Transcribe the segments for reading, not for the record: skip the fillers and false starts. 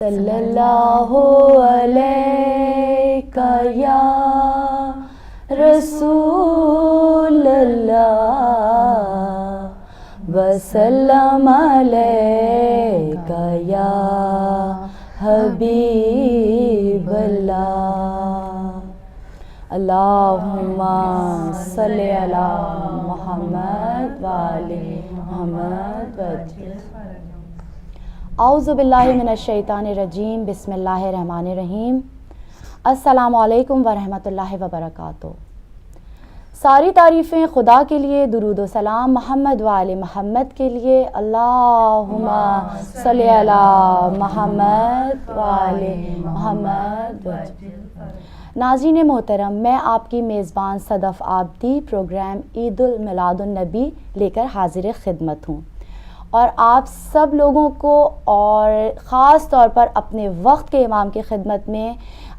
صلی اللہ علیہ یا رسول اللہ وسلم علیہ یا حبیب اللہ اللہم صلی علی محمد وآل محمد وجل. اعوذ باللہ من الشیطان الرجیم. بسم اللہ الرحمن الرحیم. السلام علیکم ورحمۃ اللہ وبرکاتہ. ساری تعریفیں خدا کے لیے، درود و سلام محمد وآل محمد کے لیے. اللہم صلی علی محمد وآل محمد. ناظرین محترم، میں آپ کی میزبان صدف آبدی پروگرام عید المیلاد النبی لے کر حاضر خدمت ہوں، اور آپ سب لوگوں کو اور خاص طور پر اپنے وقت کے امام کی خدمت میں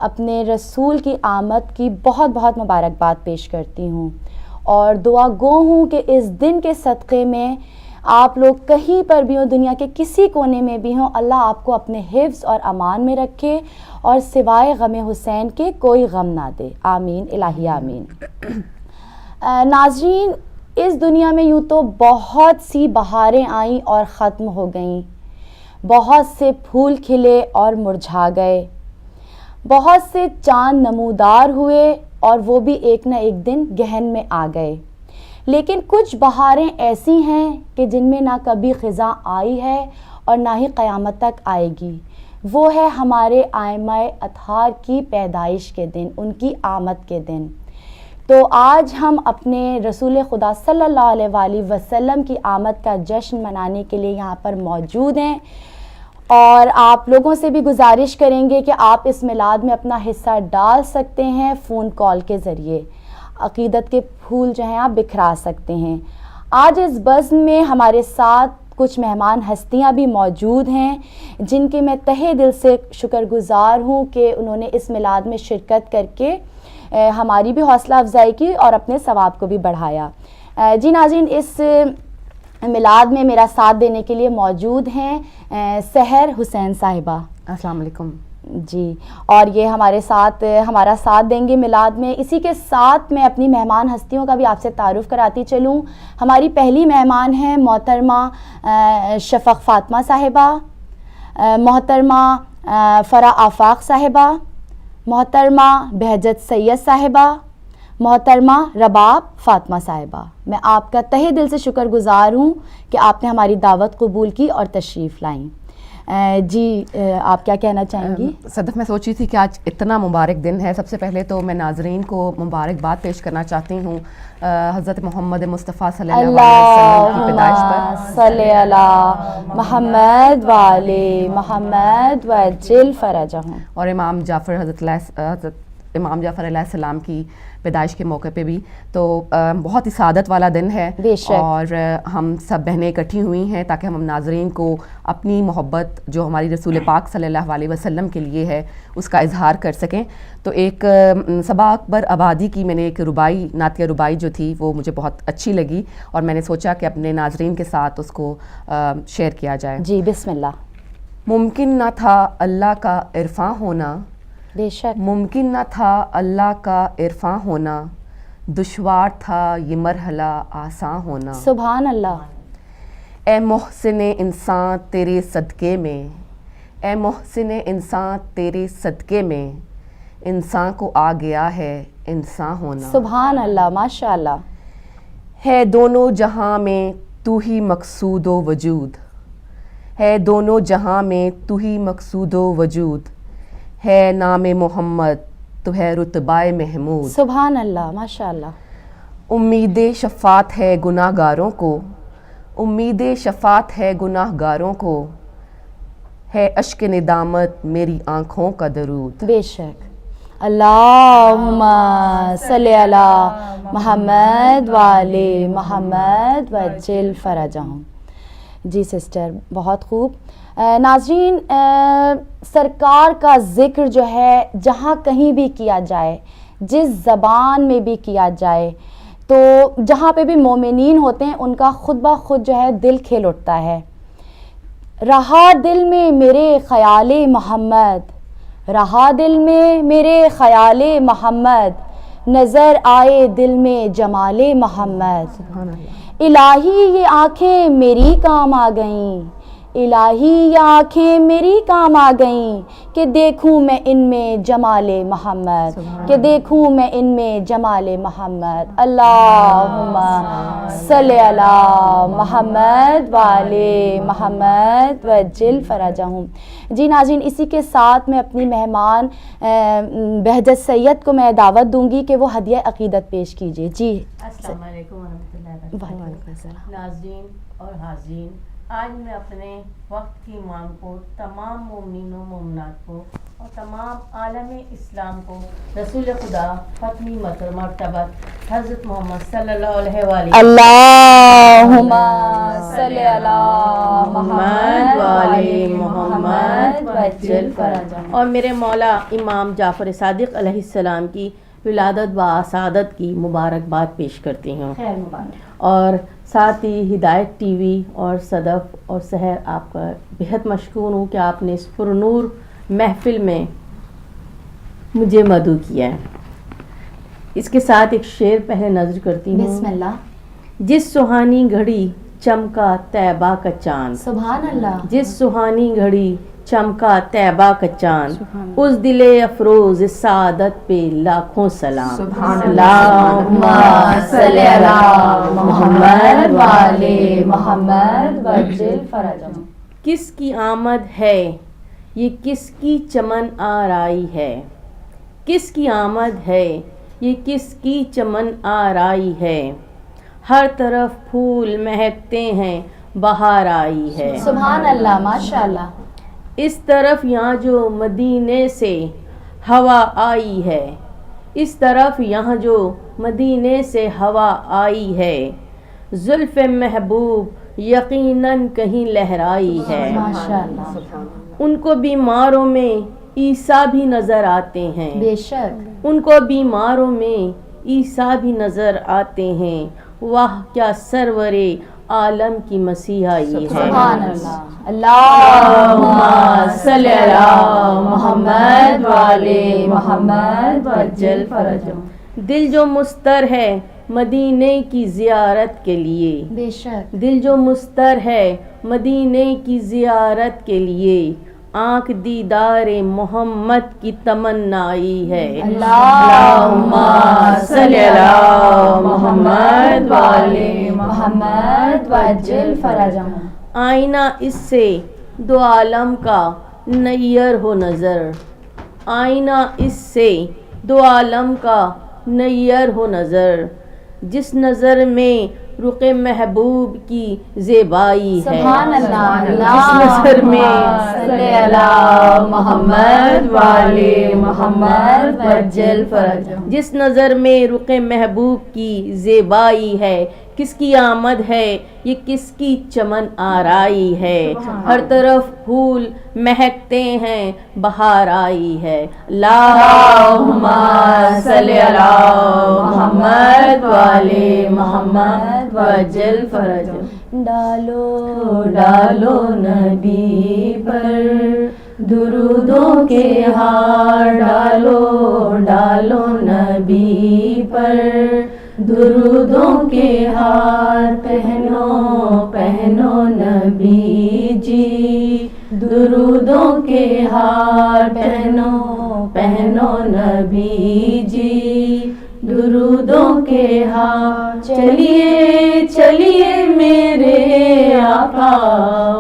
اپنے رسول کی آمد کی بہت بہت مبارکباد پیش کرتی ہوں، اور دعا گو ہوں کہ اس دن کے صدقے میں آپ لوگ کہیں پر بھی ہوں، دنیا کے کسی کونے میں بھی ہوں، اللہ آپ کو اپنے حفظ اور امان میں رکھے اور سوائے غم حسین کے کوئی غم نہ دے. آمین الہی آمین. ناظرین، اس دنیا میں یوں تو بہت سی بہاریں آئیں اور ختم ہو گئیں، بہت سے پھول کھلے اور مرجھا گئے، بہت سے چاند نمودار ہوئے اور وہ بھی ایک نہ ایک دن گہن میں آ گئے. لیکن کچھ بہاریں ایسی ہیں کہ جن میں نہ کبھی خزاں آئی ہے اور نہ ہی قیامت تک آئے گی. وہ ہے ہمارے ائمہ اطہار کی پیدائش کے دن، ان کی آمد کے دن. تو آج ہم اپنے رسول خدا صلی اللہ علیہ وآلہ وسلم کی آمد کا جشن منانے کے لیے یہاں پر موجود ہیں، اور آپ لوگوں سے بھی گزارش کریں گے کہ آپ اس میلاد میں اپنا حصہ ڈال سکتے ہیں فون کال کے ذریعے. عقیدت کے پھول جو ہیں آپ بکھرا سکتے ہیں. آج اس بزم میں ہمارے ساتھ کچھ مہمان ہستیاں بھی موجود ہیں جن کے میں تہہ دل سے شکر گزار ہوں کہ انہوں نے اس میلاد میں شرکت کر کے ہماری بھی حوصلہ افزائی کی اور اپنے ثواب کو بھی بڑھایا. جی ناظرین، اس میلاد میں میرا ساتھ دینے کے لیے موجود ہیں سحر حسین صاحبہ. السلام علیکم. جی، اور یہ ہمارا ساتھ دیں گے میلاد میں. اسی کے ساتھ میں اپنی مہمان ہستیوں کا بھی آپ سے تعارف کراتی چلوں. ہماری پہلی مہمان ہیں محترمہ شفق فاطمہ صاحبہ، محترمہ فرح آفاق صاحبہ، محترمہ بہجت سید صاحبہ، محترمہ رباب فاطمہ صاحبہ. میں آپ کا تہہ دل سے شکر گزار ہوں کہ آپ نے ہماری دعوت قبول کی اور تشریف لائیں. جی، آپ کیا کہنا چاہیں گی؟ صدف، میں سوچی تھی کہ آج اتنا مبارک دن ہے. سب سے پہلے تو میں ناظرین کو مبارکباد پیش کرنا چاہتی ہوں حضرت محمد مصطفیٰ صلی اللہ علیہ وسلم کی پیدائش پر. صلی علی محمد وآل محمد وجل فرجہم. اور امام جعفر حضرت امام جعفر علیہ السلام کی پیدائش کے موقع پہ بھی تو بہت ہی سعادت والا دن ہے. اور ہم سب بہنیں اکٹھی ہوئی ہیں تاکہ ہم ناظرین کو اپنی محبت جو ہماری رسول پاک صلی اللہ علیہ وسلم کے لیے ہے اس کا اظہار کر سکیں. تو ایک صبا اکبر آبادی کی میں نے ایک ربائی، نعتیہ ربائی جو تھی وہ مجھے بہت اچھی لگی اور میں نے سوچا کہ اپنے ناظرین کے ساتھ اس کو شیئر کیا جائے. جی بسم اللہ. ممکن نہ تھا اللہ کا عرفاں ہونا، بے شک ممکن نہ تھا اللہ کا عرفاں ہونا، دشوار تھا یہ مرحلہ آساں ہونا. سبحان اللہ. اے محسن انسان تیرے صدقے میں، اے محسن انسان تیرے صدقے میں انسان کو آ گیا ہے انسان ہونا. سبحان اللہ، ماشاء اللہ. ہے دونوں جہاں میں تو ہی مقصود و وجود، ہے دونوں جہاں میں تو ہی مقصود و وجود، ہے نام محمد تو ہے رتبہ محمود. سبحان اللہ، ماشاء اللہ. امید شفاعت ہے گناہ گاروں کو، امید شفاعت ہے گناہ گاروں کو، ہے اشک ندامت میری آنکھوں کا درود. بے شک. اللہم صلی علی محمد وآل محمد وجل فرجہم. جی سسٹر، بہت خوب. ناظرین، سرکار کا ذکر جو ہے جہاں کہیں بھی کیا جائے، جس زبان میں بھی کیا جائے، تو جہاں پہ بھی مومنین ہوتے ہیں ان کا خود بخود جو ہے دل کھل اٹھتا ہے. رہا دل میں میرے خیال محمد، رہا دل میں میرے خیال محمد، نظر آئے دل میں جمال محمد۔ الہی یہ آنکھیں میری کام آ گئیں، الہی یہ آنکھیں میری کام آ گئیں، کہ دیکھوں میں ان میں جمال محمد، کہ دیکھوں میں ان میں جمال محمد۔ اللہم صلی علی محمد وعلی محمد وعجل فرجہم۔ جی ناظرین، اسی کے ساتھ میں اپنی مہمان بہجت سید کو میں دعوت دوں گی کہ وہ ہدیہ عقیدت پیش کیجیے۔ جی السلام علیکم ورحمۃ اللہ وبرکاتہ۔ ناظرین اور حاضرین، آج میں اپنے وقت کی مانگ کو تمام مومنین و مومنات کو اور تمام عالم اسلام کو رسول خدا ختمی مرتبت حضرت محمد صلی اللہ علیہ وآلہ اللہم صلی علی محمد وعلی محمد وعجل فرجہم، اور میرے مولا امام جعفر صادق علیہ السلام کی ولادت و سعادت کی مبارکباد پیش کرتی ہوں۔ خیر مبارک۔ اور ساتھ ہی ہدایت ٹی وی اور صدف اور سحر آپ کا بہت مشکور ہوں کہ آپ نے اس پرنور محفل میں مجھے مدعو کیا ہے۔ اس کے ساتھ ایک شعر پہلے نظر کرتی ہوں۔ بسم اللہ۔ جس سہانی گھڑی چمکا طیبہ کا چاند، سبحان اللہ۔ جس سہانی گھڑی چمکا طیبہ کا چاند، اس دل افروز سعادت پہ لاکھوں سلام۔ اللہم صلی علی محمد وعلی محمد وعجل فرجہم۔ کس کی آمد ہے یہ کس کی چمن آرائی ہے، کس کی آمد ہے یہ کس کی چمن آرائی ہے، ہر طرف پھول مہکتے ہیں بہار آئی ہے۔ سبحان اللہ، ماشاء اللہ۔ اس طرف یہاں جو مدینے سے ہوا آئی ہے، اس طرف یہاں جو مدینے سے ہوا آئی ہے، زلف محبوب یقیناً کہیں لہرائی ہے۔ ماشاء اللہ۔ ان کو بیماروں میں عیسیٰ بھی نظر آتے ہیں، بے شک۔ ان کو بیماروں میں عیسیٰ بھی نظر آتے ہیں، واہ کیا سرور عالم کی مسیحائی ہے۔ سبحان اللہ۔ اللہم صلی علی محمد وعلی محمد وعجل فرجہم۔ دل جو مستر ہے مدینے کی زیارت کے لیے، بے شک۔ دل جو مستر ہے مدینے کی زیارت کے لیے، آنکھ دیدار محمد کی تمنائی ہے۔ اللہم صلی علی محمد وعلی محمد وعجل فرجہم۔ آئینہ اس سے دو عالم کا نیر ہو نظر، آئینہ اس سے دو عالم کا نیر ہو نظر، جس نظر میں رخ محبوب کی زیبائی ہے۔ سبحان اللہ۔ جس نظر میں صلی علی محمد وعلی محمد وعجل فرجہم۔ جس نظر میں رخ محبوب کی زیبائی ہے، کس کی آمد ہے یہ کس کی چمن آرائی ہے، ہر طرف پھول مہکتے ہیں بہار آئی ہے۔ اللہم صلی علی محمد وعلی محمد وعجل فرجہم۔ ڈالو ڈالو نبی پر درودوں کے ہار، ڈالو ڈالو نبی پر درودوں کے ہار، پہنو پہنو نبی جی درودوں کے ہار، پہنو پہنو نبی جی درودوں کے ہار۔ چلیے چلیے میرے آقا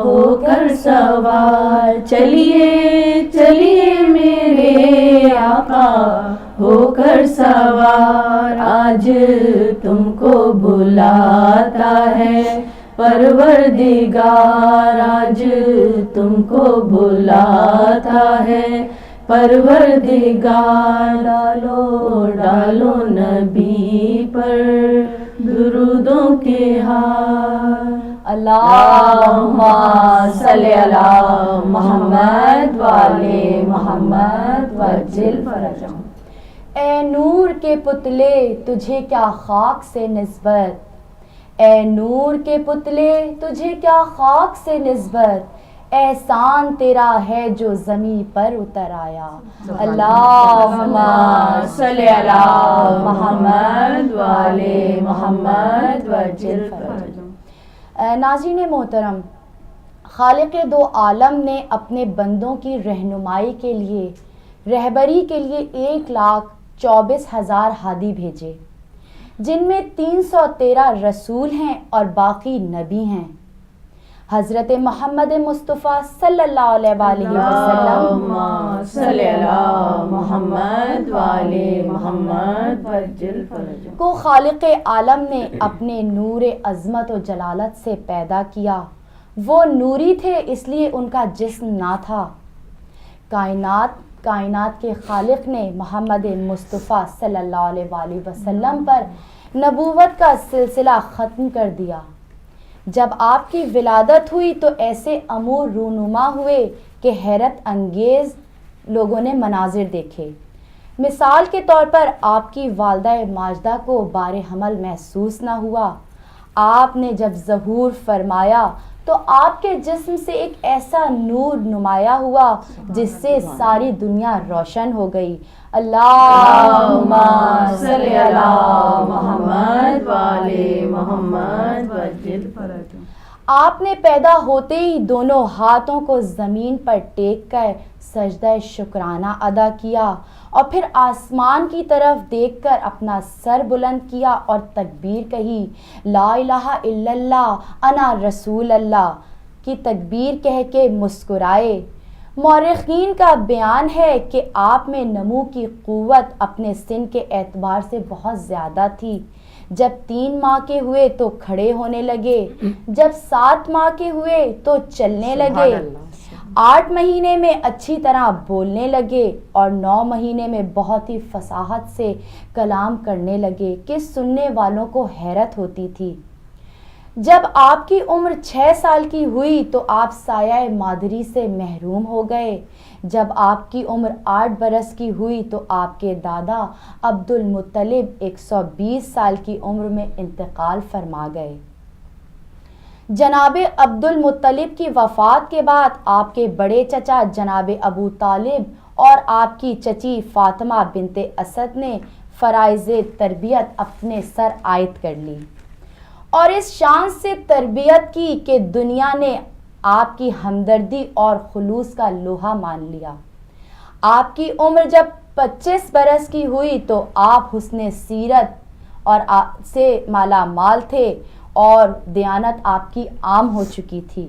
ہو کر سوار، چلیے چلیے میرے آقا ہو کر سوار، آج تم کو بلاتا ہے پروردگار، آج تم کو بلاتا ہے پروردگار، ڈالو ڈالو نبی پر درودوں کے ہار۔ اللہم صلی علی محمد وعلی محمد وعجل فرجہم۔ اے نور کے پتلے تجھے کیا خاک سے نسبت، اے نور کے پتلے تجھے کیا خاک سے نسبت، احسان تیرا ہے جو زمیں پر اتر آیا. اللہم صلی علی محمد و آل محمد وعجل فرجہم. ناظرین محترم، خالق دو عالم نے اپنے بندوں کی رہنمائی کے لیے، رہبری کے لیے 1,24,000 ہادی بھیجے، جن میں 313 رسول ہیں اور باقی نبی ہیں. حضرت محمد مصطفیٰ صلی اللہ علیہ وآلہ وسلم صلی علی محمد و آل محمد وعجل فرجہم کو خالق عالم نے اپنے نور عظمت و جلالت سے پیدا کیا. وہ نوری تھے اس لیے ان کا جسم نہ تھا. کائنات کے خالق نے محمد مصطفیٰ صلی اللہ علیہ وآلہ وسلم پر نبوت کا سلسلہ ختم کر دیا. جب آپ کی ولادت ہوئی تو ایسے امور رونما ہوئے کہ حیرت انگیز لوگوں نے مناظر دیکھے. مثال کے طور پر آپ کی والدہ ماجدہ کو بار حمل محسوس نہ ہوا. آپ نے جب ظہور فرمایا تو آپ کے جسم سے ایک ایسا نور نمایاں ہوا جس سے ساری دنیا روشن ہو گئی. اللہم صلی علی محمد و آل محمد وعجل فرجہم. آپ نے پیدا ہوتے ہی دونوں ہاتھوں کو زمین پر ٹیک کر سجدہ شکرانہ ادا کیا اور پھر آسمان کی طرف دیکھ کر اپنا سر بلند کیا اور تکبیر کہی. لا الہ الا اللہ انا رسول اللہ کی تکبیر کہہ کے مسکرائے. مورخین کا بیان ہے کہ آپ میں نمو کی قوت اپنے سن کے اعتبار سے بہت زیادہ تھی. جب 3 ماہ کے ہوئے تو کھڑے ہونے لگے، جب 7 ماہ کے ہوئے تو چلنے لگے، 8 مہینے میں اچھی طرح بولنے لگے اور 9 مہینے میں بہت ہی فصاحت سے کلام کرنے لگے کہ سننے والوں کو حیرت ہوتی تھی. جب آپ کی عمر 6 سال کی ہوئی تو آپ سایہ مادری سے محروم ہو گئے. جب آپ کی عمر 8 برس کی ہوئی تو آپ کے دادا عبد المطلب 120 سال کی عمر میں انتقال فرما گئے. جناب عبد المطلب کی وفات کے بعد آپ کے بڑے چچا جناب ابو طالب اور آپ کی چچی فاطمہ بنت اسد نے فرائض تربیت اپنے سر عائد کر لی اور اس شان سے تربیت کی کہ دنیا نے آپ کی ہمدردی اور خلوص کا لوہا مان لیا. آپ کی عمر جب 25 برس کی ہوئی تو آپ حسن سیرت اور سے مالا مال تھے اور دیانت آپ کی عام ہو چکی تھی.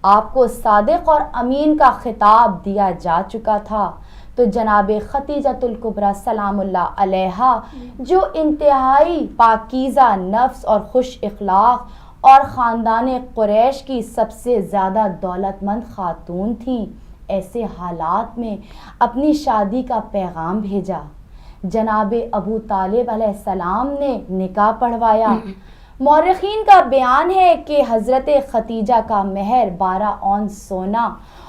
آپ کو صادق اور امین کا خطاب دیا جا چکا تھا. تو جناب ختیجۃ الکبریٰ سلام اللہ علیہا جو انتہائی پاکیزہ نفس اور خوش اخلاق اور خاندان قریش کی سب سے زیادہ دولت مند خاتون تھیں، ایسے حالات میں اپنی شادی کا پیغام بھیجا. جناب ابو طالب علیہ السلام نے نکاح پڑھوایا. مورخین کا بیان ہے کہ حضرت ختیجہ کا مہر 12 اونس سونا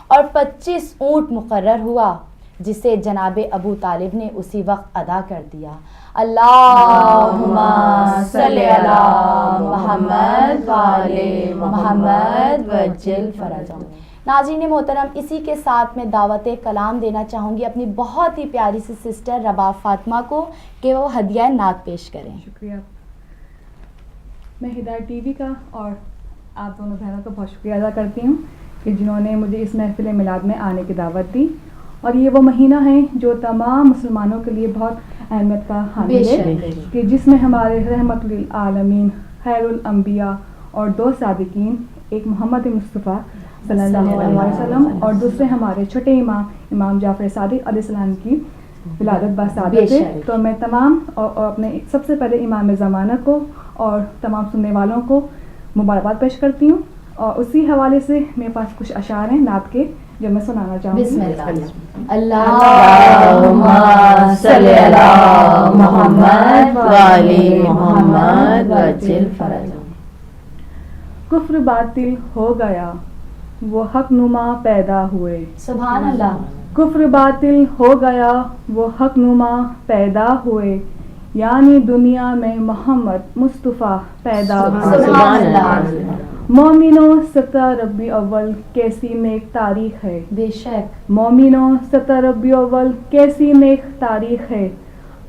اور 25 اونٹ مقرر ہوا، جسے جناب ابو طالب نے اسی وقت ادا کر دیا. اللہم صلی علی محمد و آل محمد وعجل فرجہم. ناظرین محترم، اسی کے ساتھ میں دعوت کلام دینا چاہوں گی اپنی بہت ہی پیاری سی سسٹر رباب فاطمہ کو کہ وہ ہدیہ نعت پیش کریں. شکریہ. میں ہدایت ٹی وی کا اور آپ دونوں بہنوں کا بہت شکریہ ادا کرتی ہوں کہ جنہوں نے مجھے اس محفل میلاد میں آنے کی دعوت دی. اور یہ وہ مہینہ ہے جو تمام مسلمانوں کے لیے بہت اہمیت کا حامل ہے کہ جس میں ہمارے رحمت للعالمین خیر الانبیاء اور 2 صادقین، ایک محمد مصطفیٰ صلی اللہ علیہ وسلم اور دوسرے ہمارے چھٹے امام جعفر صادق علیہ السلام کی ولادت باسعادت ہے. تو میں تمام اور اپنے سب سے پہلے امام زمانہ کو اور تمام سننے والوں کو مبارکباد پیش کرتی ہوں. اور اسی حوالے سے میرے پاس کچھ اشعار ہیں نعت کے جو میں سنانا چاہوں گی. بسم اللہ. اللہم صلی علی محمد و آل محمد وعجل فرجہم. کفر باطل ہو گیا وہ حق نما پیدا ہوئے. سبحان اللہ. کفر باطل ہو گیا وہ حق نما پیدا ہوئے، یعنی دنیا میں محمد مصطفیٰ پیدا ہوئے. سبحان اللہ. مومنوں 17 ربیع اول کیسی نیک تاریخ ہے. بے شک مومنوں 17 ربیع اول کیسی نیک تاریخ ہے.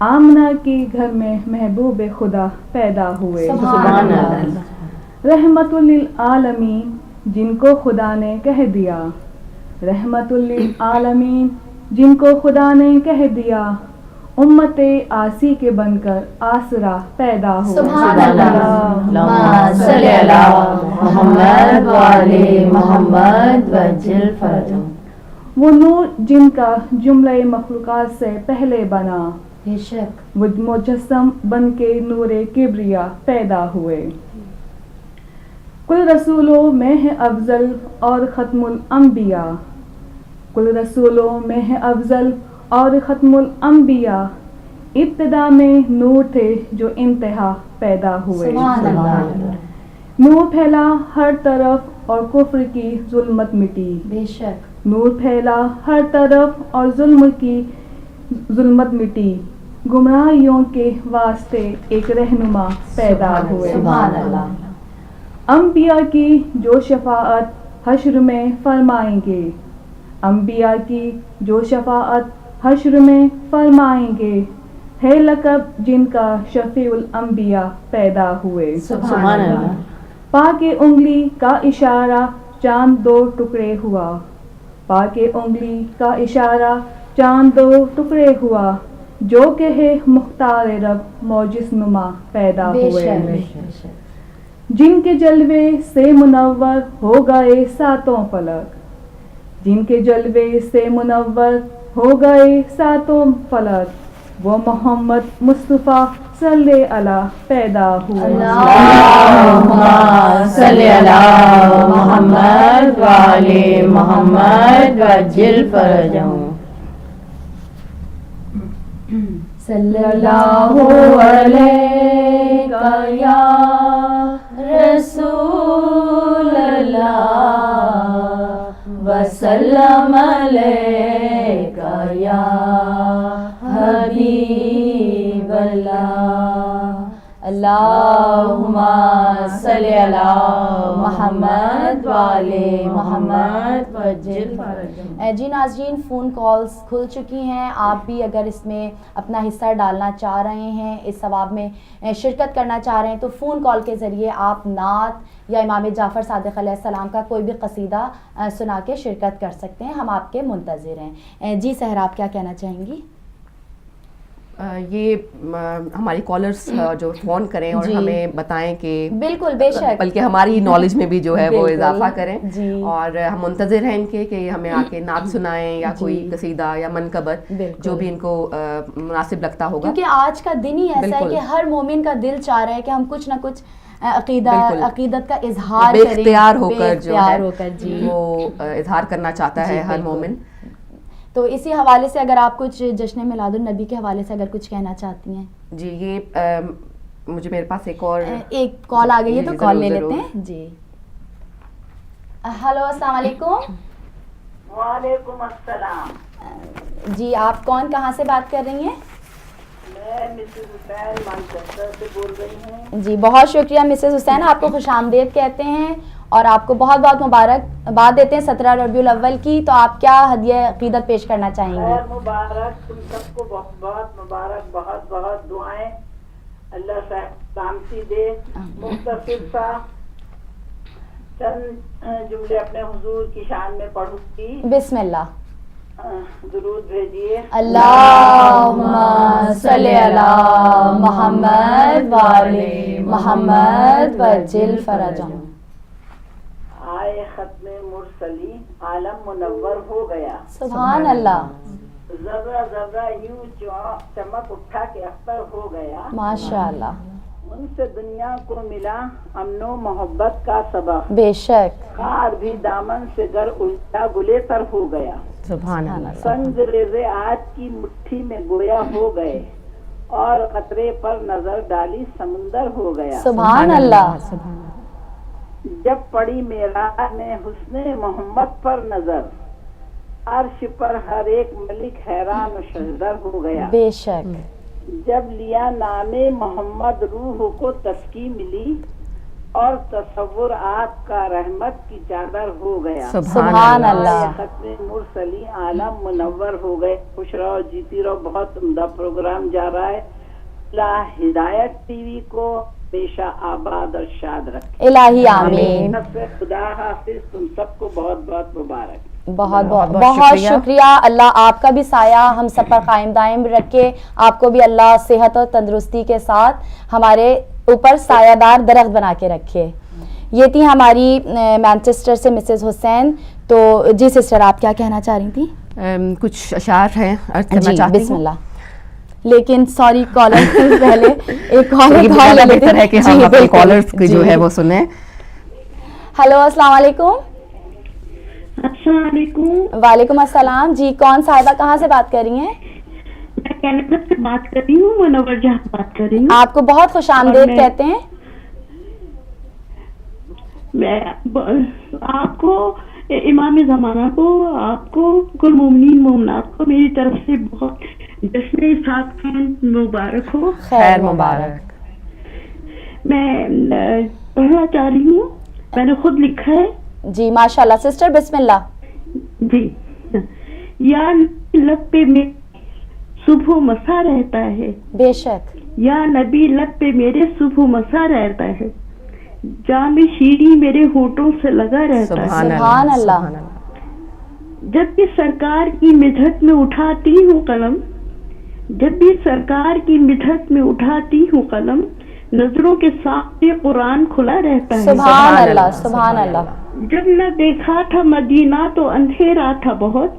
آمنہ کے گھر میں محبوب خدا پیدا ہوئے. سبحان اللہ. رحمت للعالمین جن کو خدا نے کہہ دیا. رحمت للعالمین جن کو خدا نے کہہ دیا. امت آسی کے بن کر آسرا پیدا ہوا. سبحان اللہ. اللہم صلی علی محمد وعلی محمد وجل فرجہم. وہ نور جن کا جملہ مخلوقات سے پہلے بنا. بے شک وہ مجسم بن کے نور کبریا پیدا ہوئے. کل رسولوں میں ہے افضل اور ختم الانبیاء. کل رسولوں میں ہے افضل اور ختم الانبیاء. ابتدا میں نور تھے جو انتہا پیدا ہوئے. سبحان اللہ. نور پھیلا ہر طرف اور کفر کی ظلمت مٹی. بے شک نور پھیلا ہر طرف اور ظلم کی ظلمت مٹی. گمراہیوں کے واسطے ایک رہنما پیدا ہوئے. سبحان اللہ. انبیاء کی جو شفاعت حشر میں فرمائیں گے. انبیاء کی جو شفاعت حشر میں فرمائیں گے. ہے لقب جن کا شفیع الانبیاء پیدا ہوئے. سبحان اللہ. پاک انگلی کا اشارہ چاند 2 ٹکڑے ہوا. پاک انگلی کا اشارہ چاند 2 ٹکڑے ہوا. جو کہ ہے مختار رب موجز نما پیدا بے ہوئے. شک جن کے جلوے سے منور ہو گئے ساتوں فلک. جن کے جلوے سے منور ہو گئے ساتوں فلک. وہ محمد مصطفیٰ صلی اللہ پیدا ہوئے. اللہم صلی علی محمد وعلی محمد وجل فرجہم. صلی اللہ علیہ یا رسول اللہ وسلم علیہ یا حبیب اللہ. اللہم صلی علی محمد وعلی محمد وجل فرجہم. جی ناظرین، فون کالز کھل چکی ہیں. آپ بھی اگر اس میں اپنا حصہ ڈالنا چاہ رہے ہیں، اس ثواب میں شرکت کرنا چاہ رہے ہیں، تو فون کال کے ذریعے آپ نعت یا امام جعفر صادق علیہ السلام کا کوئی بھی قصیدہ سنا کے شرکت کر سکتے ہیں. ہم آپ کے منتظر ہیں. جی سحر، آپ کیا کہنا چاہیں گی؟ یہ ہماری کالرز جو فون کریں اور ہمیں بتائیں کہ بالکل بے شک، بلکہ ہماری نالج میں بھی جو ہے وہ بالکل اضافہ کریں. جی. اور ہم منتظر ہیں ان کے کہ ہمیں آ کے نعت سنائیں یا کوئی قصیدہ یا منقبت جو بھی ان کو مناسب لگتا ہوگا. کیونکہ آج کا دن ہی ایسا ہے کہ ہر مومن کا دل چاہ رہا ہے کہ ہم کچھ نہ کچھ عقیدت کا اظہار بے اختیار ہو کر جو ہے جی وہ اظہار کرنا چاہتا ہے ہر مومن. تو اسی حوالے سے اگر آپ کچھ جشن میلاد النبی کے حوالے سے اگر کچھ کہنا چاہتی ہیں. جی یہ مجھے میرے پاس ایک کال آ گئی ہے تو کال لے لیتے ہیں. جی ہلو، السلام علیکم. وعلیکم السلام. جی آپ کون، کہاں سے بات کر رہی ہیں؟ میں مسز حسین مانچسٹر سے بول رہی ہوں. جی بہت شکریہ مسز حسین، آپ کو خوش آمدید کہتے ہیں اور آپ کو بہت بہت مبارکباد دیتے ہیں 17 ربیع الاول کی. تو آپ کیا ہدیہ عقیدت پیش کرنا چاہیں گے؟ خیر مبارک، تم سب کو بہت بہت مبارک، بہت بہت دعائیں. اللہ صاحب سلامتی دے. مختصر سا چند جملے اپنے حضور کی شان میں پڑھوں گی. بسم اللہ. درود بھیجیے. اللہم صلی علی محمد وعلی محمد وجل فرجہم. آئے ختم مرسلی عالم منور ہو گیا. سبحان اللہ. ذرہ ذرہ یوں چمک اٹھا کے اختر ہو گیا. ماشاء اللہ. ان سے دنیا کو ملا امن و محبت کا سبق. بے شک. خار بھی دامن سے گر الٹا گلے تر ہو گیا. سبحان اللہ. سنگ ریزے آج کی مٹھی میں گویا ہو گئے اور قطرے پر نظر ڈالی سمندر ہو گیا. سبحان اللہ. جب پڑی معراج میں حسن محمد پر نظر عرش پر ہر ایک ملک حیران و شہزر ہو گیا. بے شک. جب لیا نام محمد روح کو تسکی ملی اور تصور آپ کا رحمت کی چادر ہو گیا. سبحان اللہ. ختم مرسلی عالم منور ہو گئے. خوش رہو جیتی رہو. بہت عمدہ پروگرام جا رہا ہے. اللہ ہدایت ٹی وی کو ہمیشہ آباد اور شاد رکھے. الہی آمین. خدا حافظ. تم سب کو بہت بہت مبارک. بہت بہت شکریہ. اللہ آپ کا بھی سایہ ہم سب پر قائم دائم رکھے. آپ کو بھی اللہ صحت اور تندرستی کے ساتھ ہمارے اوپر سایہ دار درخت بنا کے رکھے. یہ تھی ہماری مانچسٹر سے مسز حسین. تو جی سسٹر آپ کیا کہنا چاہ رہی تھیں؟ کچھ اشعار ہیں جی بسم اللہ. لیکن سوری کالر پہلے ایک کالر بہتر ہے کہ ہم اپنے کالرز کی جو ہے وہ سنیں. ہیلو السلام علیکم. السلام علیکم. وعلیکم السلام. جی کون صاحبہ کہاں سے بات کر رہی ہیں؟ میں کینیڈا سے بات کر رہی ہوں. منور جہاں بات کر رہی ہوں. آپ کو بہت خوش آمدید کہتے ہیں. میں آپ کو امام زمانہ کو آپ کو کل مومنین مومنات کو میری طرف سے بہت جشن اسحاق مبارک ہو. خیر مبارک. میں پڑھنا چاہ رہی ہوں. میں نے خود لکھا ہے. جی ماشاءاللہ سسٹر بسم اللہ. جی. یا لب پہ میں صبح و مسا رہتا ہے. بے شک. یا نبی لب پہ میرے صبح و مسا رہتا ہے. جام شیریں میرے ہونٹوں سے لگا رہتا ہے. سبحان اللہ. جب بھی سرکار کی مدحت میں اٹھاتی ہوں قلم جب بھی سرکار کی مدحت میں اٹھاتی ہوں قلم نظروں کے سامنے قرآن کھلا رہتا ہے. سبحان اللہ. سبحان اللہ. جب نہ دیکھا تھا مدینہ تو اندھیرا تھا بہت.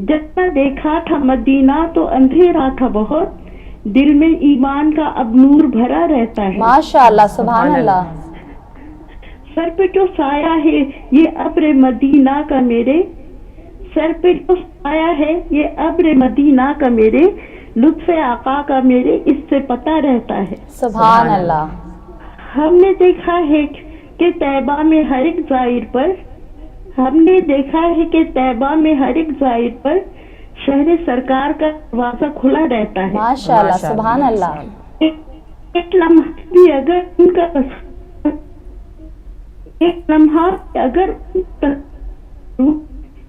جب نہ دیکھا تھا مدینہ تو اندھیرا تھا بہت. دل میں ایمان کا اب نور بھرا رہتا ہے. ماشاءاللہ. سبحان اللہ. سر پہ جو سایہ ہے یہ ابر مدینہ کا میرے سر پہ جو سایہ ہے یہ ابر مدینہ کا میرے لطف آقا کا میرے اس سے پتہ رہتا ہے. سبحان اللہ. ہم نے دیکھا ہے کہ طیبہ میں ہر ایک زائر پر ہم نے دیکھا ہے کہ طیبہ میں ہر ایک زائر پر شہر سرکار کا دروازہ کھلا رہتا ہے. ماشاءاللہ. سبحان اللہ. ایک لمحہ بھی اگر ان کا ایک لمحہ اگر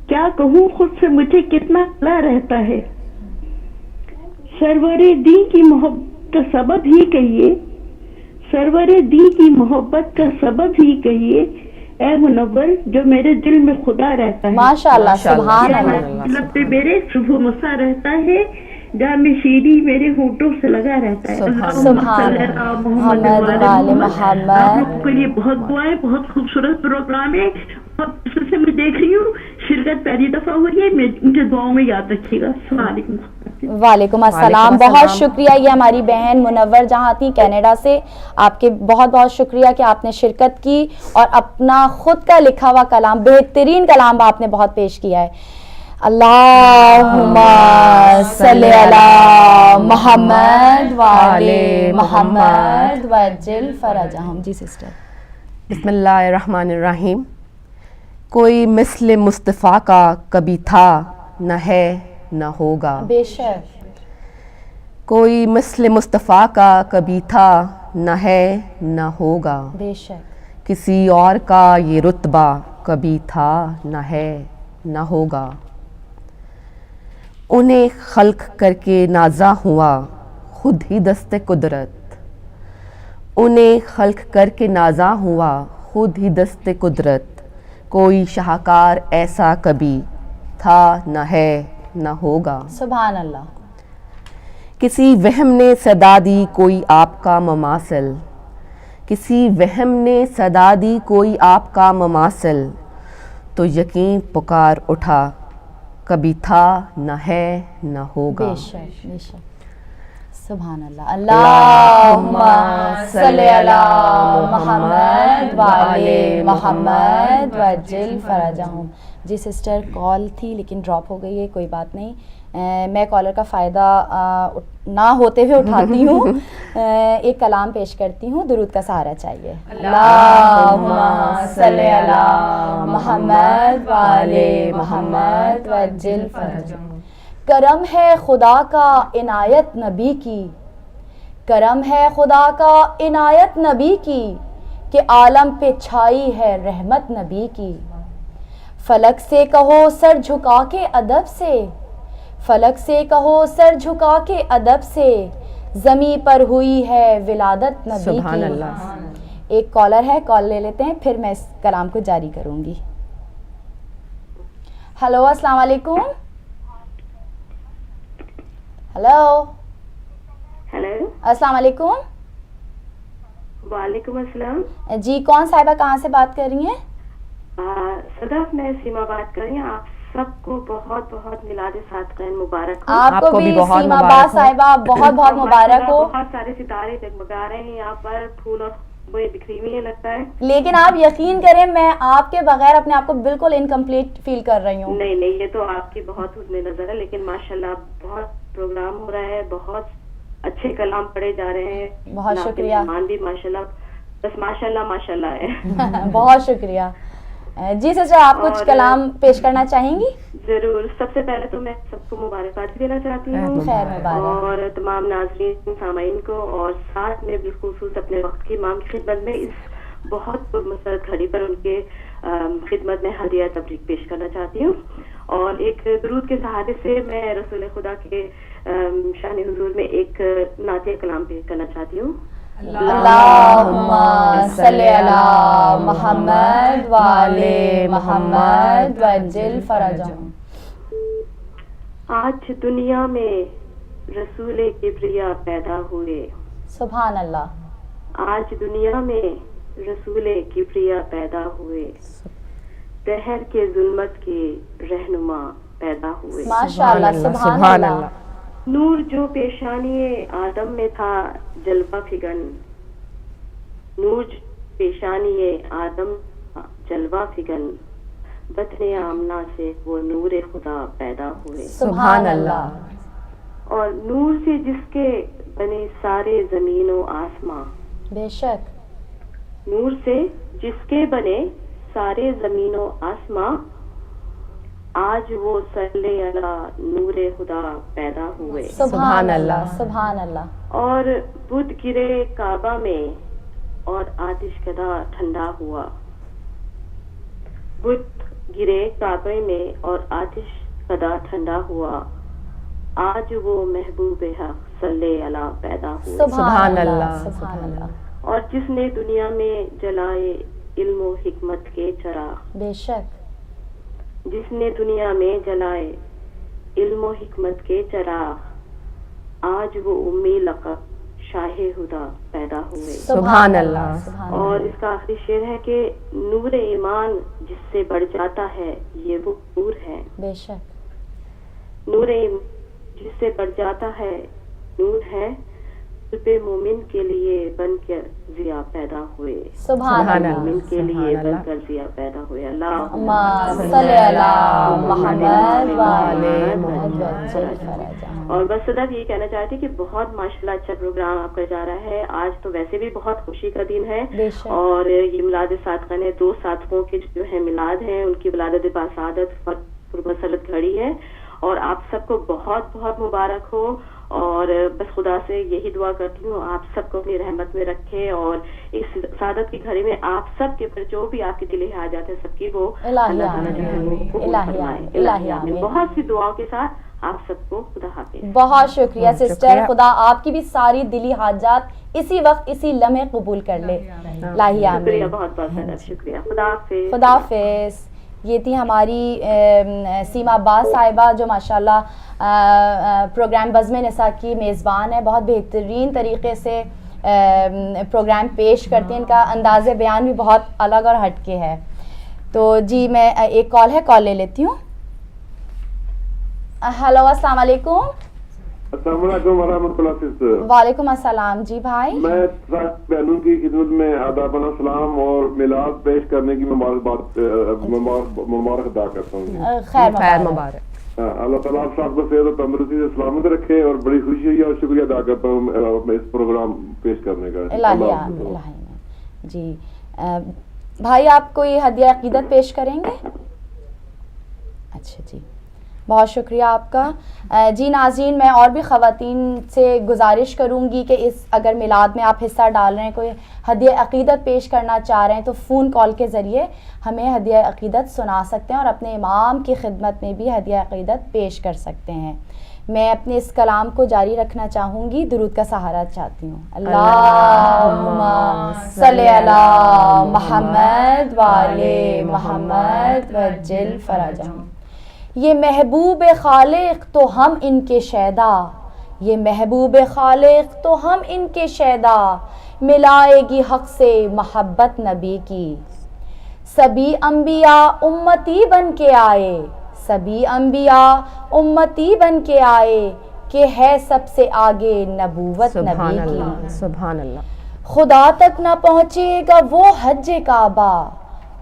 کیا کہوں خود سے مجھے کتنا کھلا رہتا ہے. سرور دی کی محبت کا سبب ہی کہیے سرور دی کی محبت کا سبب ہی کہیے اے منور جو میرے دل میں خدا رہتا ہے. ماشاءاللہ. سبحان اللہ. لب پہ میرے صبح مسا رہتا ہے. جام شیری میرے ہونٹوں سے لگا رہتا ہے. سبحان محمد وعلى محمد. آپ لوگوں کے لیے بہت دعائیں. بہت خوبصورت پروگرام ہے. بہت اچھے سے میں دیکھ رہی ہوں. شرکت پہلی دفعہ ہو رہی ہے. مجھے دعاؤں میں یاد رکھیے گا. السلام علیکم. وعلیکم السلام. بہت شکریہ. یہ ہماری بہن منور جہاں تھی کینیڈا سے. آپ کے بہت بہت شکریہ کہ آپ نے شرکت کی اور اپنا خود کا لکھا ہوا کلام بہترین کلام آپ نے بہت پیش کیا ہے. اللہم صلی علی محمد وعلی محمد وجل فرجہم. جی سسٹر. بسم اللہ الرحمن الرحیم. کوئی مثل مصطفیٰ کا کبھی تھا نہ ہے نہ ہوگا. بے شک. کوئی مثل مصطفیٰ کا کبھی تھا نہ ہے نہ ہوگا. بے شک. کسی اور کا یہ رتبہ کبھی تھا نہ ہے نہ ہوگا. انہیں خلق کر کے نازا ہوا خود ہی دست قدرت. انہیں خلق کر کے نازا ہوا خود ہی دست قدرت. کوئی شاہکار ایسا کبھی تھا نہ ہے نہ ہوگا. سبحان اللہ. کسی وہم نے صدا دی کوئی آپ کا مماثل. کسی وہم نے صدا دی کوئی آپ کا مماثل. تو یقین پکار اٹھا کبھی تھا نہ ہے نہ ہوگا. بے شک. بے شک. سبحان اللہ. اللہم صلی علی محمد وعلی محمد وجل فرجہم. جی سسٹر کال تھی لیکن ڈراپ ہو گئی ہے. کوئی بات نہیں. میں کالر کا فائدہ نہ ہوتے ہوئے اٹھاتی ہوں. ایک کلام پیش کرتی ہوں. درود کا سہارا چاہیے. اللہم صلی علی محمد وعلی محمد وجل فرجہم. کرم ہے خدا کا عنایت نبی کی. کرم ہے خدا کا عنایت نبی کی. کہ عالم پہ چھائی ہے رحمت نبی کی. فلک سے کہو سر جھکا کے ادب سے, فلک سے کہو سر جھکا کے ادب سے, زمیں پر ہوئی ہے ولادت نبی کی. سبحان اللہ. ایک کالر ہے, کال لے لیتے ہیں پھر میں اس کلام کو جاری کروں گی. ہلو السلام علیکم. ہلو ہیلو السلام علیکم. وعلیکم السلام. جی کون صاحبہ کہاں سے بات کر رہی ہیں؟ صدف میں سیما بات کر رہی ہوں. آپ سب کو بہت بہت میلاد صادقین مبارک ہو. آپ کو بھی سیما با صاحبہ بہت بہت مبارک ہو. بہت سارے ستارے جگمگا رہے ہیں یہاں پر, پھول اور خوشبوئیں بکھری ہوئی ہیں لگتا ہے. لیکن آپ یقین کریں میں آپ کے بغیر اپنے آپ کو بالکل انکمپلیٹ فیل کر رہی ہوں. نہیں نہیں, یہ تو آپ کی بہت حسن نظر ہے, لیکن ماشاءاللہ بہت پروگرام ہو رہا ہے, بہت اچھے کلام پڑھے جا رہے ہیں. بہت شکریہ. مہمان بھی ماشاءاللہ, بس ماشاءاللہ ماشاءاللہ ہے. بہت شکریہ. جی سسٹر آپ کچھ کلام پیش کرنا چاہیں گی؟ ضرور. سب سے پہلے تو میں سب کو مبارکباد دینا چاہتی ہوں, خیر مبارک. اور تمام ناظرین سامعین کو, اور ساتھ میں بالخصوص اپنے وقت کی امام کی خدمت میں اس بہت مسرت گھڑی پر ان کے خدمت میں ہدیہ تبریک پیش کرنا چاہتی ہوں. اور ایک درود کے سہارے سے میں رسول خدا کے شان حضور میں ایک نعتیہ کلام پیش کرنا چاہتی ہوں. اللہم صلی علی محمد وآل محمد وعجل فرجہم. آج دنیا میں رسول کبریا پیدا ہوئے. سبحان اللہ. آج دنیا میں رسول کبریا پیدا ہوئے, دہر کے ظلمت کے رہنما پیدا ہوئے. ماشاءاللہ. سبحان اللہ. نور جو پیشانی آدم میں تھا جلوہ فگن, نور جو پیشانی آدم جلوہ فگن, بطن آمنہ سے وہ نور خدا پیدا ہوئے. سبحان اللہ. اور نور سے جس کے بنے سارے زمین و آسماں. بے شک. نور سے جس کے بنے سارے زمین و آسماں, آج وہ صلی علی نور خدا پیدا ہوئے. سبحان اللہ. سبحان اللہ. اور بدھ گرے کعبہ میں اور آتش کدہ ٹھنڈا ہوا. بدھ گرے کعبے میں اور آتش کدہ ٹھنڈا ہوا, آج وہ محبوب حق صلی علی پیدا ہوئے. سبحان اللہ. سبحان اللہ. اور جس نے دنیا میں جلائے علم و حکمت کے چراغ. بے شک. جس نے دنیا میں جلائے علم و حکمت کے چراغ, آج وہ امی لقب شاہ ہدا پیدا ہوئے. سبحان اللہ. اور اس کا آخری شعر ہے کہ نور ایمان جس سے بڑھ جاتا ہے یہ وہ نور ہے. بے شک. نور ایمان جس سے بڑھ جاتا ہے نور ہے, قلب مومن کے لیے بن کر ضیا پیدا ہوئے. سبحان اللہ. مومن کے لیے بن کر ضیا پیدا ہوئے. اللہم صلی علی محمد وآل محمد وعجل فرجہم. اور بس صدف یہ کہنا چاہتی ہوں کہ بہت ماشاءاللہ اچھا پروگرام آپ کا جا رہا ہے. آج تو ویسے بھی بہت خوشی کا دن ہے, اور یہ میلاد صادقین ہے, 2 صادقوں کے جو ہے میلاد ہیں, ان کی ولادت باسعادت اور پرمسرت گھڑی ہے, اور آپ سب کو بہت بہت مبارک ہو. اور بس خدا سے یہی دعا کرتی ہوں آپ سب کو اپنی رحمت میں رکھے, اور اس سعادت کی گھڑی میں آپ سب کے پر جو بھی آپ کے دل حاجات ہیں سب کی وہ الہی. بہت سی دعاؤں کے ساتھ آپ سب کو خدا حافظ. بہت شکریہ سسٹر, خدا آپ کی بھی ساری دلی حاجات اسی وقت اسی لمحے قبول کر لے. الہی آمین. شکریہ, بہت بہت شکریہ. خدا حافظ. خدا حافظ. یہ تھی ہماری سیما با صاحبہ جو ماشاءاللہ پروگرام بزم نساء کی میزبان ہے. بہت بہترین طریقے سے پروگرام پیش کرتے ہیں, ان کا انداز بیان بھی بہت الگ اور ہٹ کے ہے. تو جی میں ایک کال ہے, کال لے لیتی ہوں. ہیلو السلام علیکم. السلام علیکم ورحمۃ اللہ سسٹر. وعلیکم السلام. جی بھائی, میں بہنوں کی خدمت میں آداب السلام اور میلاد پیش کرنے کی مبارک ادا کرتا ہوں. خیر مبارک. اللہ تعالیٰ آپ سب کو صحت و تندرستی سے سلامت رکھے, اور بڑی خوشی ہوئی اور شکریہ ادا کرتا ہوں اس پروگرام پیش کرنے کا. الہی. جی بھائی آپ کوئی ہدیہ عقیدت پیش کریں گے؟ اچھا جی, بہت شکریہ آپ کا. جی ناظرین، میں اور بھی خواتین سے گزارش کروں گی کہ اگر میلاد میں آپ حصہ ڈال رہے ہیں، کوئی ہدیہ عقیدت پیش کرنا چاہ رہے ہیں تو فون کال کے ذریعے ہمیں ہدیہ عقیدت سنا سکتے ہیں اور اپنے امام کی خدمت میں بھی ہدیہ عقیدت پیش کر سکتے ہیں. میں اپنے اس کلام کو جاری رکھنا چاہوں گی، درود کا سہارا چاہتی ہوں. اللہم صلی علی محمد وآل محمد وجل فرجہم. یہ محبوب خالق تو ہم ان کے شیدا، یہ محبوب خالق تو ہم ان کے شیدا، ملائے گی حق سے محبت نبی کی. سبھی انبیاء امتی بن کے آئے، سبھی انبیاء امتی بن کے آئے، کہ ہے سب سے آگے نبوت نبی کی. سبحان اللہ. خدا تک نہ پہنچے گا وہ حج کعبہ،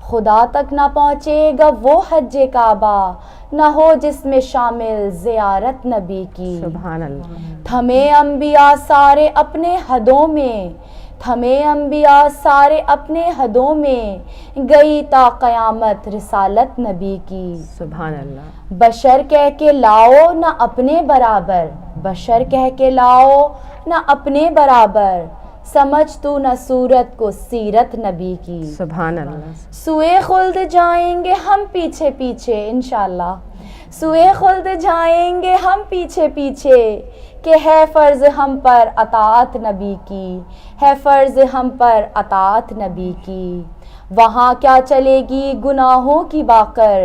خدا تک نہ پہنچے گا وہ حج کعبہ، نہ ہو جس میں شامل زیارت نبی کی. سبحان اللہ. تھمے انبیاء سارے اپنے حدوں میں، تھمے انبیاء سارے اپنے حدوں میں، گئی تا قیامت رسالت نبی کی. سبحان اللہ. بشر کہہ کے لاؤ نہ اپنے برابر، بشر کہہ کے لاؤ نہ اپنے برابر، سمجھ تو نہ صورت کو سیرت نبی کی. سبحان اللہ. سوئے خلد جائیں گے ہم پیچھے پیچھے، انشاءاللہ سوئے خلد جائیں گے ہم پیچھے پیچھے، کہ ہے فرض ہم پر اطاعت نبی کی، ہے فرض ہم پر اطاعت نبی کی. وہاں کیا چلے گی گناہوں کی باقر،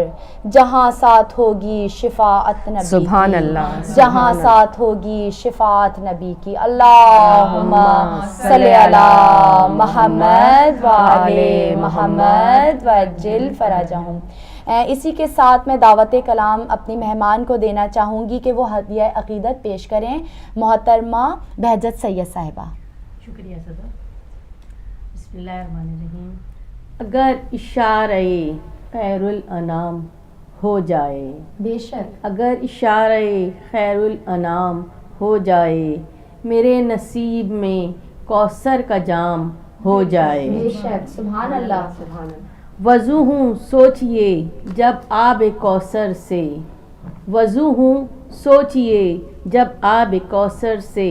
جہاں ساتھ ہوگی شفاعت نبی کی. سبحان اللہ. جہاں ساتھ ہوگی شفاعت نبی کی. اللہم صلی علی محمد وآل محمد وعجل فرجہم. اسی کے ساتھ میں دعوت کلام اپنی مہمان کو دینا چاہوں گی کہ وہ ہدیہ عقیدت پیش کریں. محترمہ بہجت سید صاحبہ. شکریہ صدر. بسم اللہ الرحمن الرحیم. اگر اشارہ خیر الانام ہو جائے، بے شک اگر اشارہ خیر الانام ہو جائے، میرے نصیب میں کوثر کا جام ہو جائے. بے شک. سبحان اللہ. سبحان اللہ. وضو ہوں سوچئے جب آب کوثر سے، وضو ہوں سوچئے جب آب کوثر سے،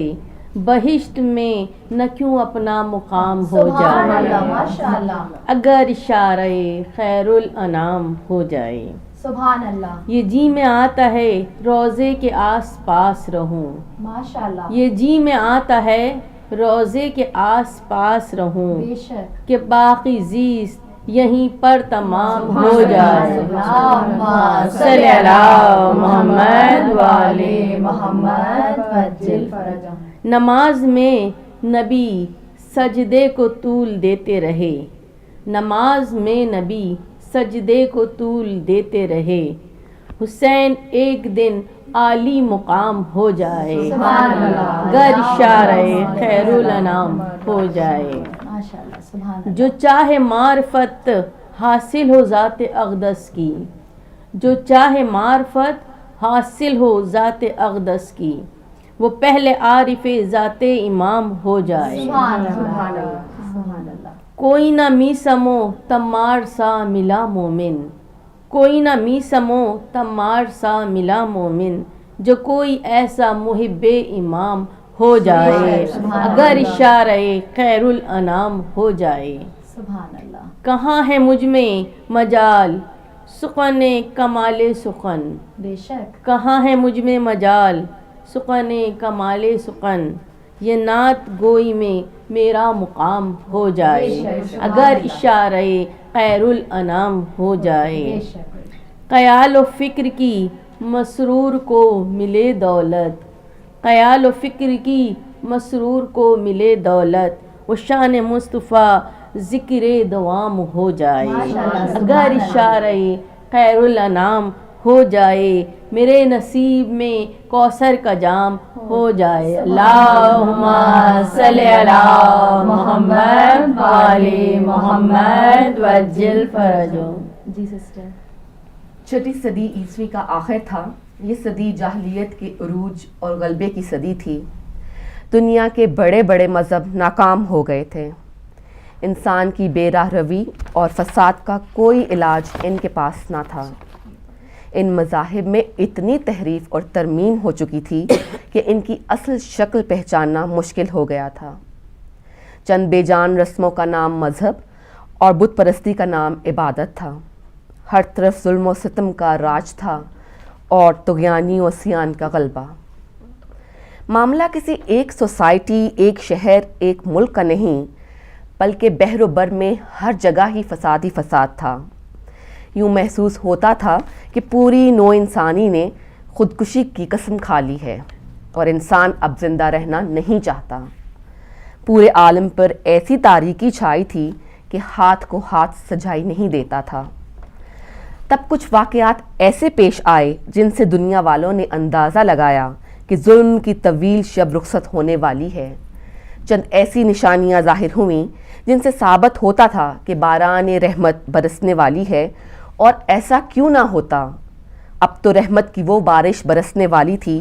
بہشت میں نہ کیوں اپنا مقام ہو سبحان اللہ. جائے. ماشاءاللہ. اگر اشارہ خیر الانام ہو جائے. سبحان اللہ. یہ جی میں آتا ہے روزے کے آس پاس رہوں، ماشاءاللہ. یہ جی میں آتا ہے روزے کے آس پاس رہوں، بے شک. کہ باقی زیست یہیں پر تمام ہو جائے. اللہم صلی علی محمد وآل محمد وعجل فرجہم. نماز میں نبی سجدے کو طول دیتے رہے، نماز میں نبی سجدے کو طول دیتے رہے، حسین ایک دن عالی مقام ہو جائے، سبحان اللہ. گر اشارہ خیر الانام ہو جائے. ماشاءاللہ. سبحان اللہ. جو چاہے معرفت حاصل ہو ذات اقدس کی، جو چاہے معرفت حاصل ہو ذات اقدس کی، وہ پہلے عارف ذات امام ہو جائے. سبحان اللہ. سبحان اللہ. کوئی نہ می سمو تمار سا ملا مومن، کوئی نہ می سمو تمار سا ملا مومن، جو کوئی ایسا محب امام ہو جائے، اگر اشارہ خیر الانام ہو جائے. سبحان اللہ. کہاں ہے مجھ میں مجال سخن کمال سخن، بے شک. کہاں ہے مجھ میں مجال سخن کمال سخن، یہ نعت گوئی میں میرا مقام ہو جائے، اگر اشارہ خیر الانام ہو جائے. بے شک. خیال و فکر کی مسرور کو ملے دولت، خیال و فکر کی مسرور کو ملے دولت، وہ شان مصطفیٰ ذکر دوام ہو جائے، اگر اشارہ خیر الانام ہو جائے، میرے نصیب میں کوثر کا جام ہو جائے. اللہم صلی علی محمد وآل محمد وعجل فرجہم. جی سسٹر. چھٹی صدی عیسوی کا آخر تھا. یہ صدی جاہلیت کے عروج اور غلبے کی صدی تھی. دنیا کے بڑے بڑے مذہب ناکام ہو گئے تھے. انسان کی بے راہ روی اور فساد کا کوئی علاج ان کے پاس نہ تھا. ان مذاہب میں اتنی تحریف اور ترمیم ہو چکی تھی کہ ان کی اصل شکل پہچاننا مشکل ہو گیا تھا. چند بے جان رسموں کا نام مذہب اور بت پرستی کا نام عبادت تھا. ہر طرف ظلم و ستم کا راج تھا اور طغیانی و عصیان کا غلبہ. معاملہ کسی ایک سوسائٹی، ایک شہر، ایک ملک کا نہیں، بلکہ بحر و بر میں ہر جگہ ہی فساد ہی فساد تھا. یوں محسوس ہوتا تھا کہ پوری نوع انسانی نے خودکشی کی قسم کھا لی ہے اور انسان اب زندہ رہنا نہیں چاہتا. پورے عالم پر ایسی تاریکی چھائی تھی کہ ہاتھ کو ہاتھ سجائی نہیں دیتا تھا. تب کچھ واقعات ایسے پیش آئے جن سے دنیا والوں نے اندازہ لگایا کہ ظلم کی طویل شب رخصت ہونے والی ہے. چند ایسی نشانیاں ظاہر ہوئیں جن سے ثابت ہوتا تھا کہ باران رحمت برسنے والی ہے. اور ایسا کیوں نہ ہوتا؟ اب تو رحمت کی وہ بارش برسنے والی تھی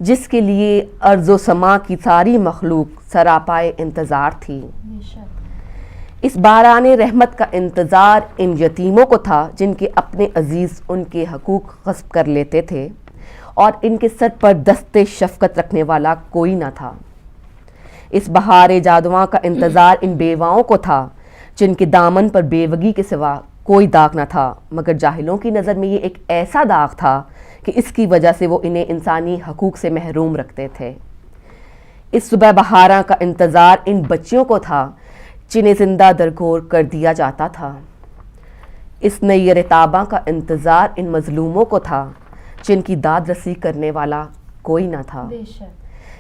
جس کے لیے ارض و سما کی ساری مخلوق سراپائے انتظار تھی. اس باران رحمت کا انتظار ان یتیموں کو تھا جن کے اپنے عزیز ان کے حقوق غصب کر لیتے تھے اور ان کے سر پر دست شفقت رکھنے والا کوئی نہ تھا. اس بہار جادواں کا انتظار ان بیواؤں کو تھا جن کے دامن پر بیوگی کے سوا کوئی داغ نہ تھا، مگر جاہلوں کی نظر میں یہ ایک ایسا داغ تھا کہ اس کی وجہ سے وہ انہیں انسانی حقوق سے محروم رکھتے تھے. اس صبح بہاراں کا انتظار ان بچیوں کو تھا جنہیں زندہ درگور کر دیا جاتا تھا. اس نئی رتاباں کا انتظار ان مظلوموں کو تھا جن کی داد رسی کرنے والا کوئی نہ تھا.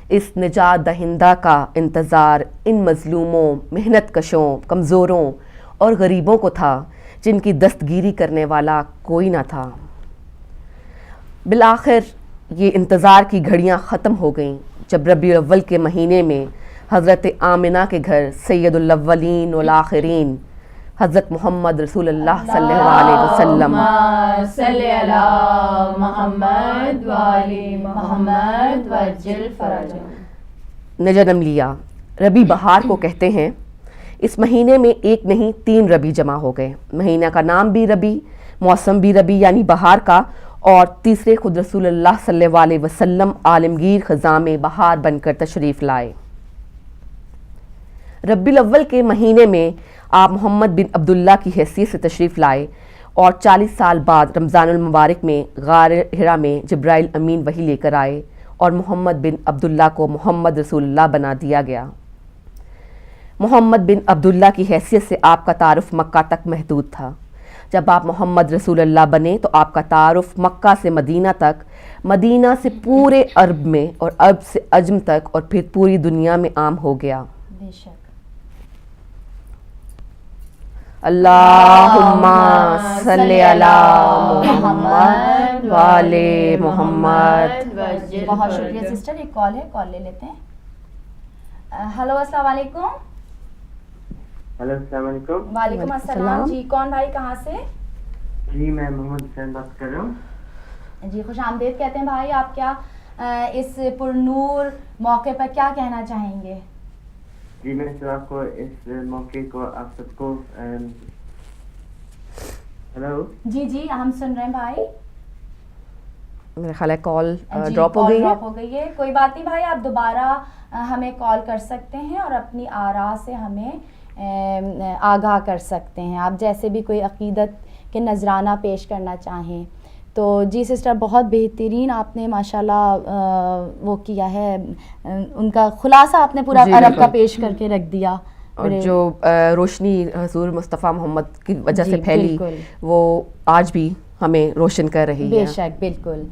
اس نجات دہندہ کا انتظار ان مظلوموں، محنت کشوں، کمزوروں اور غریبوں کو تھا جن کی دستگیری کرنے والا کوئی نہ تھا. بالآخر یہ انتظار کی گھڑیاں ختم ہو گئیں جب ربیع الاول کے مہینے میں حضرت آمنہ کے گھر سید الاولین والآخرین حضرت محمد رسول اللہ صلی اللہ علیہ وسلم صلی علی محمد وآل محمد وعجل فرجہ نے جنم لیا. ربیع بہار کو کہتے ہیں. اس مہینے میں ایک نہیں 3 ربیع جمع ہو گئے. مہینہ کا نام بھی ربیع، موسم بھی ربیع یعنی بہار کا، اور تیسرے خود رسول اللہ صلی اللہ علیہ وسلم عالمگیر خزاں میں بہار بن کر تشریف لائے. ربیع الاول کے مہینے میں آپ محمد بن عبداللہ کی حیثیت سے تشریف لائے اور 40 سال بعد رمضان المبارک میں غار حرا میں جبرائیل امین وحی لے کر آئے اور محمد بن عبداللہ کو محمد رسول اللہ بنا دیا گیا. محمد بن عبداللہ کی حیثیت سے آپ کا تعارف مکہ تک محدود تھا. جب آپ محمد رسول اللہ بنے تو آپ کا تعارف مکہ سے مدینہ تک، مدینہ سے پورے عرب میں اور عرب سے عجم تک اور پھر پوری دنیا میں عام ہو گیا. بے شک. اللہم صلی علی محمد وآل محمد. بہت شکریہ سسٹر. ایک کال ہے، کال لے لیتے ہیں. ہلو السلام علیکم. ہلو السلام علیکم. وعلیکم السلام. جی کون بھائی، کہاں سے؟ جی میں محمد حسین بات کر رہا ہوں. جی خوش آمدید کہتے ہیں بھائی. آپ کیا اس پر نور موقع پر کیا کہنا چاہیں گے؟ جی میں تو آپ کو اس موقع کو آپ سب کو ہلو. جی جی ہم سن رہے ہیں بھائی. میرا خیال ہے کال ڈراپ ہو گئی ہے. کوئی بات نہیں بھائی، آپ دوبارہ ہمیں کال کر سکتے ہیں اور اپنی آراء سے ہمیں آگاہ کر سکتے ہیں. آپ جیسے بھی کوئی عقیدت کے نذرانہ پیش کرنا چاہیں تو. جی سسٹر بہت بہترین آپ نے ماشاءاللہ وہ کیا ہے، ان کا خلاصہ آپ نے پورا عرب کا پیش کر کے رکھ دیا. اور جو روشنی حضور مصطفیٰ محمد کی وجہ سے پھیلی وہ آج بھی ہمیں روشن کر رہی ہے. بے شک بالکل.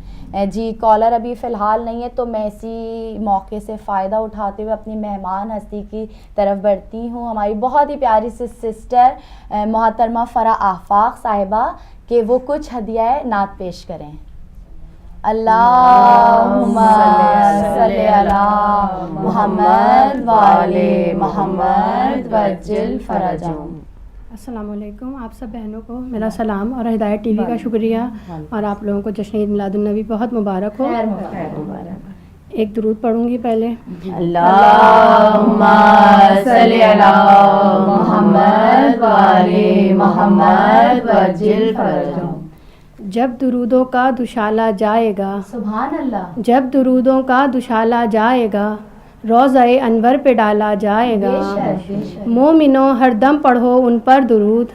جی کالر ابھی فی الحال نہیں ہے تو میں اسی موقع سے فائدہ اٹھاتے ہوئے اپنی مہمان ہستی کی طرف بڑھتی ہوں. ہماری بہت ہی پیاری سی سسٹر محترمہ فرح آفاق صاحبہ کہ وہ کچھ ہدیہ نعت پیش کریں. اللہم صلی علی محمد وآل محمد وعجل فرجہم. السلام علیکم. آپ سب بہنوں کو میرا سلام اور ہدایت ٹی وی کا شکریہ، اور آپ لوگوں کو جشن عید میلاد النبی بہت مبارک ہو. ایک درود پڑھوں گی پہلے. اللہم صلی علی محمد وآل محمد وعجل فرجہم. جب درودوں کا دشالہ جائے گا، سبحان اللہ، جب درودوں کا دشالہ جائے گا، روضہ انور پہ ڈالا جائے گا، مومنوں ہر دم پڑھو ان پر درود،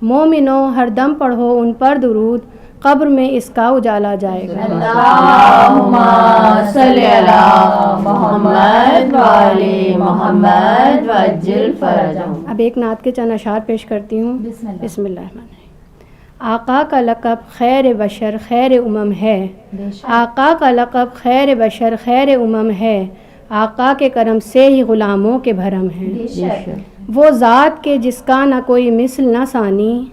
مومنوں ہر دم پڑھو ان پر درود، قبر میں اس کا اجالا جائے گا۔ اللہم صلی علی محمد وعلی محمد وعجل فرجہم۔ اب ایک نعت کے چند اشعار پیش کرتی ہوں۔ بسم اللہ الرحمن الرحیم۔ آقا کا لقب خیر بشر خیر امم ہے، آقا کا لقب خیر بشر خیر امم ہے، آقا کے کرم سے ہی غلاموں کے بھرم ہیں۔ وہ ذات کے جس کا نہ کوئی مثل نہ ثانی،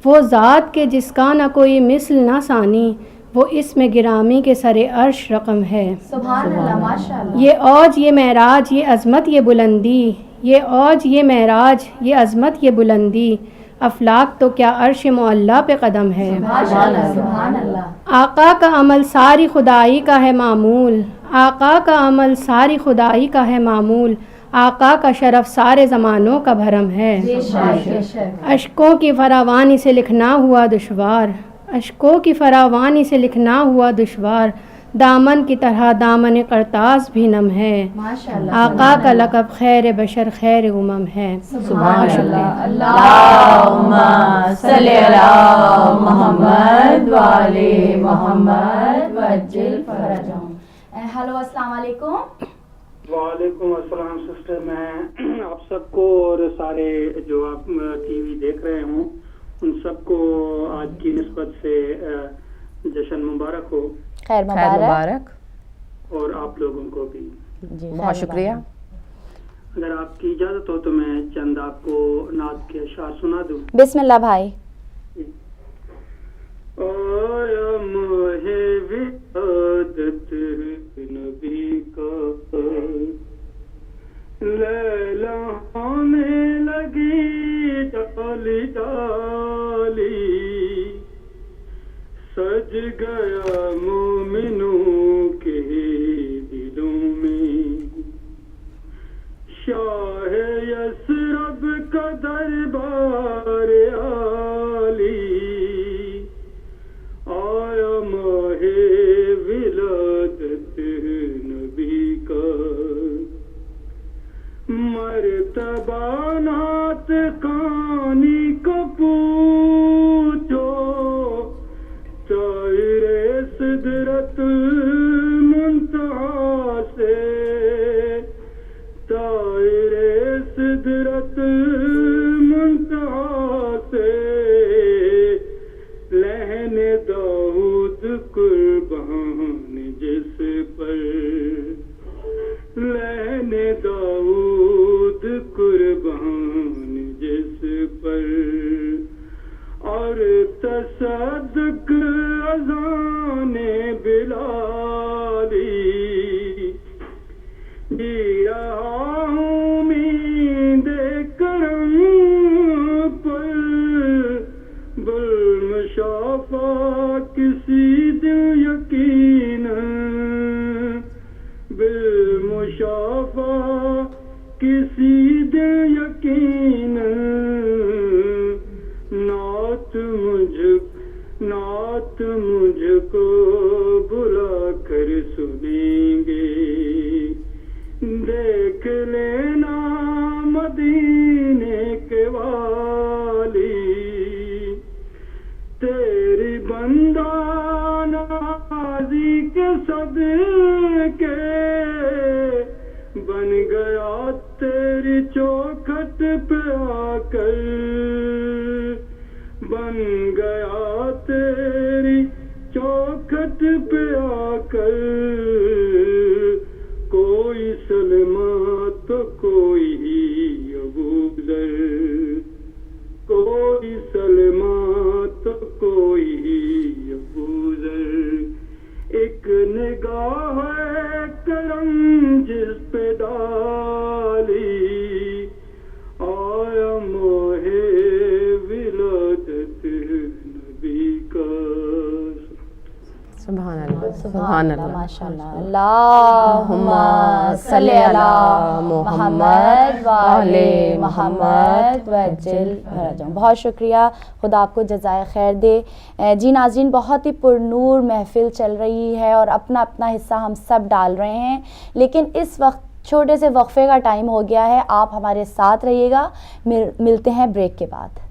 وہ ذات کے جس کا نہ کوئی مثل نہ ثانی، وہ اسم گرامی کے سر عرش رقم ہے۔ سبحان اللہ، ماشاء اللہ۔ یہ اوج یہ معراج یہ عظمت یہ بلندی، یہ اوج یہ معراج یہ عظمت یہ بلندی، افلاک تو کیا عرش معلیٰ پہ قدم ہے۔ سبحان اللہ۔ آقا کا عمل ساری خدائی کا ہے معمول، آقا کا عمل ساری خدائی کا ہے معمول، آقا کا شرف سارے زمانوں کا بھرم ہے۔ اشکوں کی فراوانی سے لکھنا ہوا دشوار، اشکوں کی فراوانی سے لکھنا ہوا دشوار، دامن کی طرح دامن قرطاس بھی نم ہے۔ آقا کا لقب خیر بشر خیر امم ہے۔ سبحان اللہ۔ اللہم صلی علی محمد وعلی محمد وعجل فرجہم۔ ہیلو، السلام علیکم۔ وعلیکم السلام سسٹر، میں آپ سب کو اور سارے جو آپ ٹی وی دیکھ رہے ہوں ان سب کو آج کی نسبت سے جشن مبارک ہو۔ خیر مبارک۔ اور آپ لوگوں کو بھی بہت شکریہ۔ اگر آپ کی اجازت ہو تو میں چند آپ کو نعت کے اشعار سنا دوں۔ بسم اللہ بھائی۔ نبی کا لیلا میں لگی ڈالی ڈالی، سج گیا مومنوں کے دلوں میں، شاہ یثرب کا دربار عالی، آیا ماہ ولادت نبی کا، مرتبہ نعت خوانی کو پوچھو، طائر سدرت منتہا سے، طائر سدرت منتہا سے، لہن داؤد قربان جس پر، لہن داؤد قربان جس پر، اور تصدق اذان بلالی، جی رہا ہوں امید کرم پر، بالمشافہ کسی دن یقینا، بالمشافہ کسی دن یقینا، نعت مجھ کو بلا کر سنیں گے، دیکھ لینا مدینے کے والی، تیری بندہ نازی کے صدقے بن گیا تیری چوکھٹ پہ آ کر، بن گیا تیری چوکھٹ پہ آ کر، کوئی سلمہ تو کوئی ابوذر، کوئی سلمہ تو کوئی ابوذر، ایک نگاہ ہے کرم جس پہ ڈالی، آیا ماہ ولادت نبی کا۔ سبحان اللہ سبحان اللہ ماشاء اللہ اللہم صلی علی محمد وعلی محمد وجل فرجہم. بہت شکریہ, خدا آپ کو جزائے خیر دے. جی ناظرین, بہت ہی پرنور محفل چل رہی ہے اور اپنا اپنا حصہ ہم سب ڈال رہے ہیں, لیکن اس وقت چھوٹے سے وقفے کا ٹائم ہو گیا ہے. آپ ہمارے ساتھ رہیے گا, ملتے ہیں بریک کے بعد.